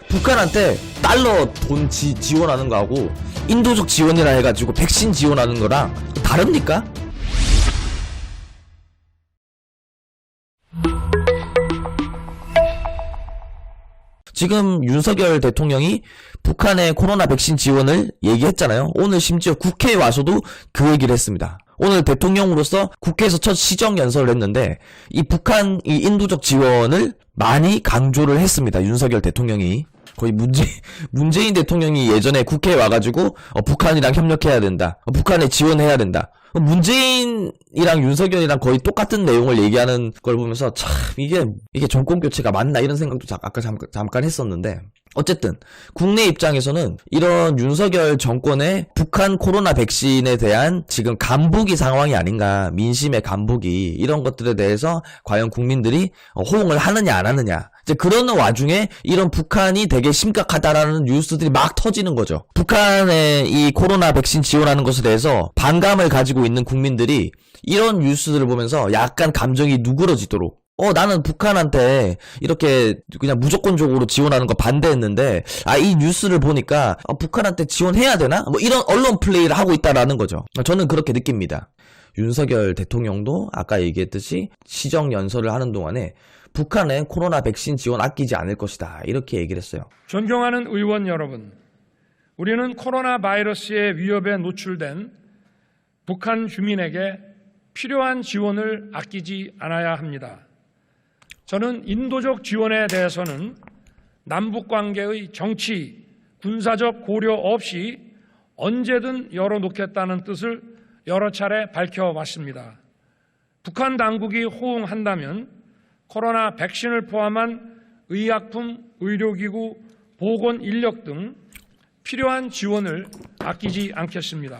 북한한테 달러 돈 지원하는 거하고 인도적 지원이라 해가지고 백신 지원하는 거랑 다릅니까? 지금 윤석열 대통령이 북한의 코로나 백신 지원을 얘기했잖아요. 오늘 심지어 국회에 와서도 그 얘기를 했습니다. 오늘 대통령으로서 국회에서 첫 시정연설을 했는데 이 북한 이 인도적 지원을 많이 강조를 했습니다. 윤석열 대통령이. 거의 문재인 대통령이 예전에 국회에 와가지고 북한이랑 협력해야 된다. 북한에 지원해야 된다. 문재인이랑 윤석열이랑 거의 똑같은 내용을 얘기하는 걸 보면서 참 이게 정권 교체가 맞나 이런 생각도 아까 잠깐 했었는데 어쨌든 국내 입장에서는 이런 윤석열 정권의 북한 코로나 백신에 대한 지금 간보기 상황이 아닌가, 민심의 간보기 이런 것들에 대해서 과연 국민들이 호응을 하느냐 안 하느냐, 이제 그러는 와중에 이런 북한이 되게 심각하다라는 뉴스들이 막 터지는 거죠. 북한의 이 코로나 백신 지원하는 것에 대해서 반감을 가지고 있는 국민들이 이런 뉴스들을 보면서 약간 감정이 누그러지도록 나는 북한한테 이렇게 그냥 무조건적으로 지원하는 거 반대했는데 이 뉴스를 보니까 북한한테 지원해야 되나? 뭐 이런 언론 플레이를 하고 있다라는 거죠. 저는 그렇게 느낍니다. 윤석열 대통령도 아까 얘기했듯이 시정연설을 하는 동안에 북한의 코로나 백신 지원 아끼지 않을 것이다 이렇게 얘기를 했어요. 존경하는 의원 여러분, 우리는 코로나 바이러스의 위협에 노출된 북한 주민에게 필요한 지원을 아끼지 않아야 합니다. 저는 인도적 지원에 대해서는 남북관계의 정치, 군사적 고려 없이 언제든 열어놓겠다는 뜻을 여러 차례 밝혀왔습니다. 북한 당국이 호응한다면 코로나 백신을 포함한 의약품, 의료기구, 보건 인력 등 필요한 지원을 아끼지 않겠습니다.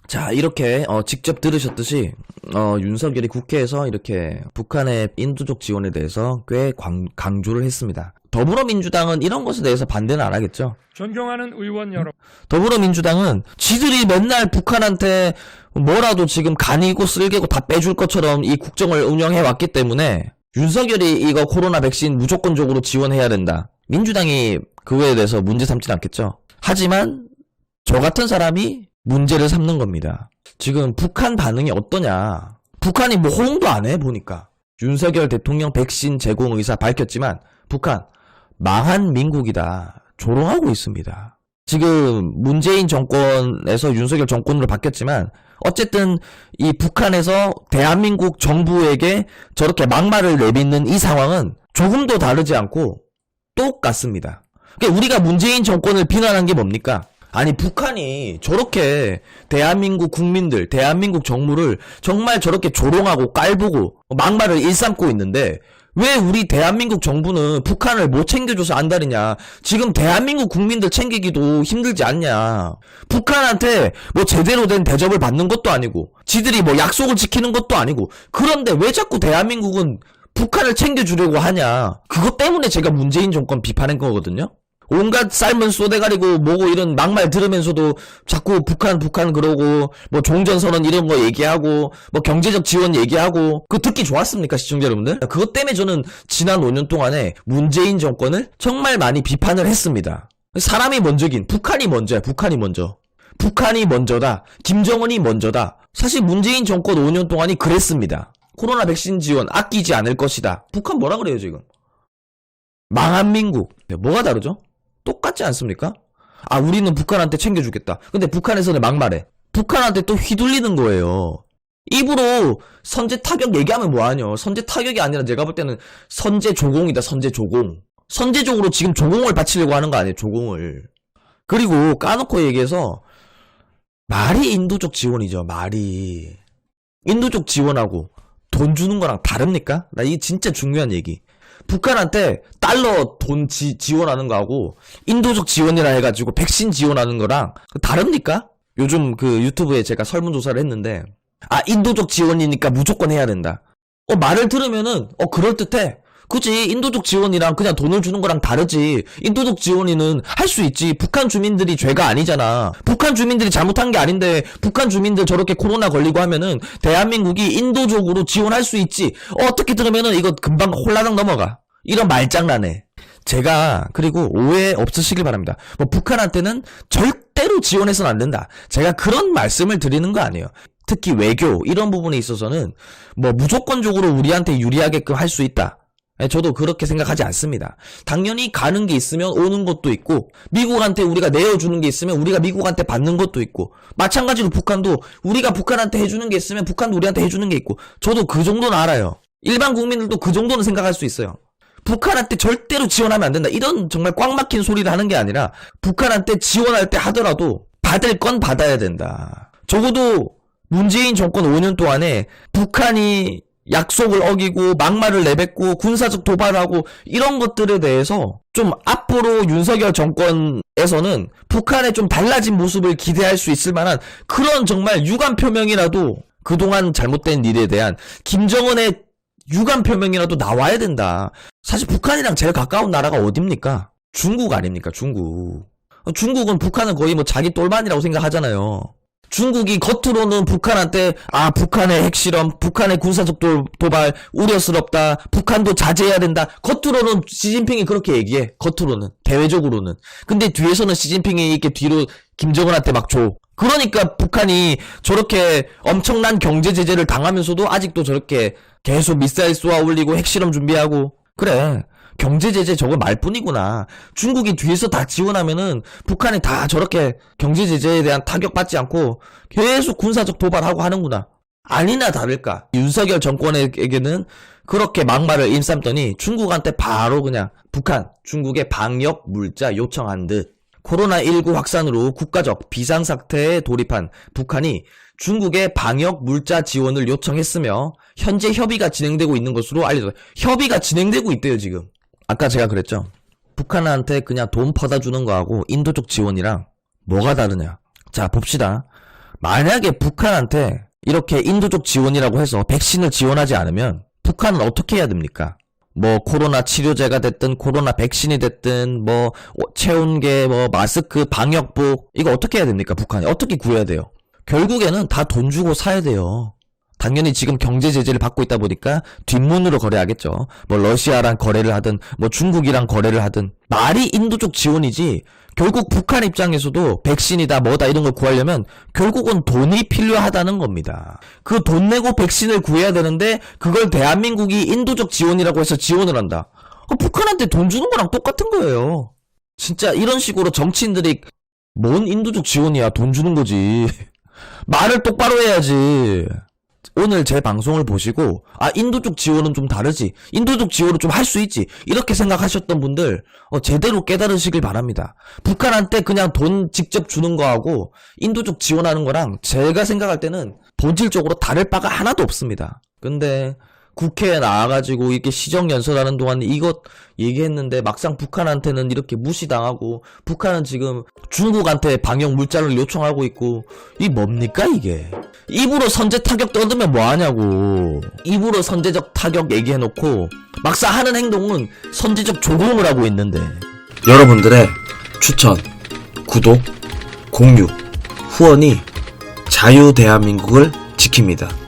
자, 이렇게 직접 들으셨듯이 윤석열이 국회에서 이렇게 북한의 인도적 지원에 대해서 꽤 강조를 했습니다. 더불어민주당은 이런 것에 대해서 반대는 안 하겠죠. 존경하는 의원 여러분, 더불어민주당은 지들이 맨날 북한한테 뭐라도 지금 간이고 쓸개고 다 빼줄 것처럼 이 국정을 운영해 왔기 때문에 윤석열이 이거 코로나 백신 무조건적으로 지원해야 된다. 민주당이 그거에 대해서 문제 삼진 않겠죠. 하지만 저 같은 사람이 문제를 삼는 겁니다. 지금 북한 반응이 어떠냐. 북한이 뭐 호응도 안 해 보니까. 윤석열 대통령 백신 제공 의사 밝혔지만 북한 망한 민국이다. 조롱하고 있습니다. 지금 문재인 정권에서 윤석열 정권으로 바뀌었지만 어쨌든 이 북한에서 대한민국 정부에게 저렇게 막말을 내뱉는 이 상황은 조금도 다르지 않고 똑같습니다. 그러니까 우리가 문재인 정권을 비난한 게 뭡니까? 아니 북한이 저렇게 대한민국 국민들, 대한민국 정부를 정말 저렇게 조롱하고 깔보고 막말을 일삼고 있는데 왜 우리 대한민국 정부는 북한을 못 챙겨줘서 안달이냐. 지금 대한민국 국민들 챙기기도 힘들지 않냐. 북한한테 뭐 제대로 된 대접을 받는 것도 아니고 지들이 뭐 약속을 지키는 것도 아니고 그런데 왜 자꾸 대한민국은 북한을 챙겨주려고 하냐. 그것 때문에 제가 문재인 정권 비판한 거거든요. 온갖 삶은 쏘대가리고 뭐고 이런 막말 들으면서도 자꾸 북한 그러고 뭐 종전선언 이런 거 얘기하고 뭐 경제적 지원 얘기하고 그거 듣기 좋았습니까 시청자 여러분들? 그것 때문에 저는 지난 5년 동안에 문재인 정권을 정말 많이 비판을 했습니다. 사람이 먼저긴 북한이 먼저야. 북한이 먼저. 북한이 먼저다. 김정은이 먼저다. 사실 문재인 정권 5년 동안이 그랬습니다. 코로나 백신 지원 아끼지 않을 것이다. 북한 뭐라 그래요 지금? 망한 민국. 뭐가 다르죠? 똑같지 않습니까? 우리는 북한한테 챙겨주겠다. 근데 북한에서는 막말해. 북한한테 또 휘둘리는 거예요. 입으로 선제 타격 얘기하면 뭐하냐. 선제 타격이 아니라 제가 볼 때는 선제 조공이다. 선제 조공. 선제적으로 지금 조공을 바치려고 하는 거 아니에요. 조공을. 그리고 까놓고 얘기해서 말이 인도적 지원이죠. 말이. 인도적 지원하고 돈 주는 거랑 다릅니까? 나 이게 진짜 중요한 얘기. 북한한테 달러 돈 지원하는 거하고 인도적 지원이라 해가지고 백신 지원하는 거랑 다릅니까? 요즘 그 유튜브에 제가 설문조사를 했는데 인도적 지원이니까 무조건 해야 된다. 말을 들으면은 그럴듯해. 그치, 인도적 지원이랑 그냥 돈을 주는 거랑 다르지. 인도적 지원이는 할 수 있지. 북한 주민들이 죄가 아니잖아. 북한 주민들이 잘못한 게 아닌데 북한 주민들 저렇게 코로나 걸리고 하면은 대한민국이 인도적으로 지원할 수 있지. 어떻게 들으면은 이거 금방 홀라당 넘어가. 이런 말장난해. 제가 그리고 오해 없으시길 바랍니다. 뭐 북한한테는 절대로 지원해서는 안 된다. 제가 그런 말씀을 드리는 거 아니에요. 특히 외교 이런 부분에 있어서는 뭐 무조건적으로 우리한테 유리하게끔 할 수 있다. 저도 그렇게 생각하지 않습니다. 당연히 가는 게 있으면 오는 것도 있고 미국한테 우리가 내어주는 게 있으면 우리가 미국한테 받는 것도 있고 마찬가지로 북한도 우리가 북한한테 해주는 게 있으면 북한도 우리한테 해주는 게 있고 저도 그 정도는 알아요. 일반 국민들도 그 정도는 생각할 수 있어요. 북한한테 절대로 지원하면 안 된다. 이런 정말 꽉 막힌 소리를 하는 게 아니라 북한한테 지원할 때 하더라도 받을 건 받아야 된다. 적어도 문재인 정권 5년 동안에 북한이 약속을 어기고 막말을 내뱉고 군사적 도발하고 이런 것들에 대해서 좀 앞으로 윤석열 정권에서는 북한의 좀 달라진 모습을 기대할 수 있을 만한 그런 정말 유감 표명이라도 그동안 잘못된 일에 대한 김정은의 유감 표명이라도 나와야 된다. 사실 북한이랑 제일 가까운 나라가 어딥니까? 중국 아닙니까? 중국. 중국은 북한은 거의 뭐 자기 똘만이라고 생각하잖아요. 중국이 겉으로는 북한한테 북한의 핵실험, 북한의 군사적 도발 우려스럽다. 북한도 자제해야 된다. 겉으로는 시진핑이 그렇게 얘기해. 겉으로는. 대외적으로는. 근데 뒤에서는 시진핑이 이렇게 뒤로 김정은한테 막 줘. 그러니까 북한이 저렇게 엄청난 경제 제재를 당하면서도 아직도 저렇게 계속 미사일 쏘아 올리고 핵실험 준비하고 그래. 경제 제재 저거 말뿐이구나. 중국이 뒤에서 다 지원하면은 북한이 다 저렇게 경제 제재에 대한 타격받지 않고 계속 군사적 도발하고 하는구나. 아니나 다를까. 윤석열 정권에게는 그렇게 막말을 일삼더니 중국한테 바로 그냥 북한, 중국의 방역 물자 요청한 듯. 코로나19 확산으로 국가적 비상사태에 돌입한 북한이 중국의 방역 물자 지원을 요청했으며 현재 협의가 진행되고 있는 것으로 알려졌어요. 협의가 진행되고 있대요 지금. 아까 제가 그랬죠. 북한한테 그냥 돈 퍼다 주는 거하고 인도적 지원이랑 뭐가 다르냐. 자 봅시다. 만약에 북한한테 이렇게 인도적 지원이라고 해서 백신을 지원하지 않으면 북한은 어떻게 해야 됩니까? 뭐 코로나 치료제가 됐든 코로나 백신이 됐든 뭐 체온계 뭐 마스크 방역복 이거 어떻게 해야 됩니까? 북한이 어떻게 구해야 돼요? 결국에는 다 돈 주고 사야 돼요. 당연히 지금 경제 제재를 받고 있다 보니까 뒷문으로 거래하겠죠. 뭐 러시아랑 거래를 하든 뭐 중국이랑 거래를 하든 말이 인도적 지원이지 결국 북한 입장에서도 백신이다 뭐다 이런 걸 구하려면 결국은 돈이 필요하다는 겁니다. 그 돈 내고 백신을 구해야 되는데 그걸 대한민국이 인도적 지원이라고 해서 지원을 한다. 북한한테 돈 주는 거랑 똑같은 거예요. 진짜 이런 식으로 정치인들이 뭔 인도적 지원이야 돈 주는 거지. 말을 똑바로 해야지. 오늘 제 방송을 보시고 인도적 지원은 좀 다르지 인도적 지원은 좀 할 수 있지 이렇게 생각하셨던 분들 제대로 깨달으시길 바랍니다. 북한한테 그냥 돈 직접 주는 거하고 인도적 지원하는 거랑 제가 생각할 때는 본질적으로 다를 바가 하나도 없습니다. 근데 국회에 나와가지고 이렇게 시정연설하는 동안 이것 얘기했는데 막상 북한한테는 이렇게 무시당하고 북한은 지금 중국한테 방역 물자를 요청하고 있고 이 뭡니까 이게. 입으로 선제 타격 떠들면 뭐하냐고. 입으로 선제적 타격 얘기해놓고 막상 하는 행동은 선제적 조공을 하고 있는데. 여러분들의 추천, 구독, 공유, 후원이 자유 대한민국을 지킵니다.